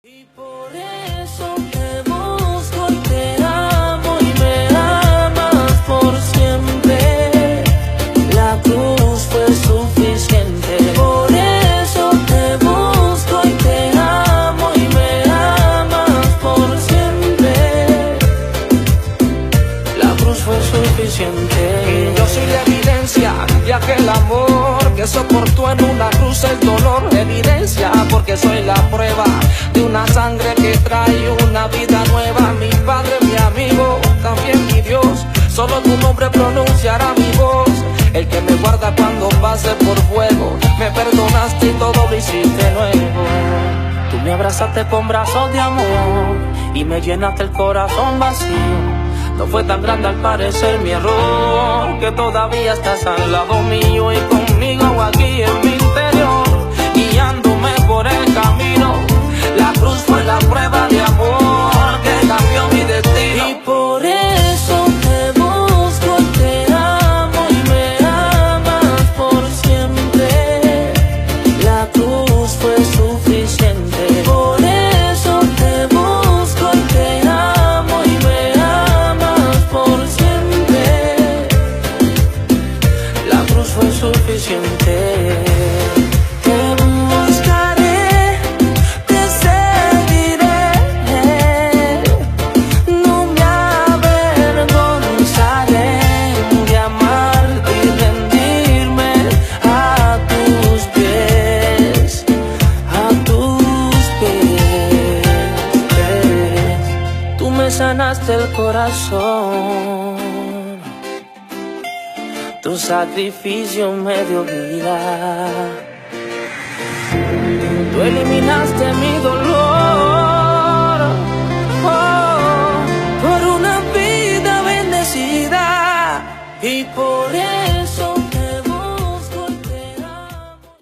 Y por eso te busco y te amo y me amas por siempre. La cruz fue suficiente. Por eso te busco y te amo y me amas por siempre. La cruz fue suficiente. Y yo soy la evidencia de aquel amor que soportó en una cruz el dolor. Evidencia porque soy la prueba de una sangre que trae una vida nueva. Mi padre, mi amigo, también mi Dios. Solo tu nombre pronunciará mi voz. El que me guarda cuando pase por fuego. Me perdonaste y todo lo hiciste nuevo. Tú me abrazaste con brazos de amor y me llenaste el corazón vacío. No fue tan grande al parecer mi error, que todavía estás al lado mío y conmigo aquí en mi interior, guiándome por el camino. La cruz fue la prueba de amor que cambió mi destino. Y por eso te busco y te amo y me amas por siempre. La cruz fue suficiente. Por eso te busco y te amo y me amas por siempre. La cruz fue suficiente. Sanaste el corazón, tu sacrificio me dio vida, tú eliminaste mi dolor, por una vida bendecida. Y por eso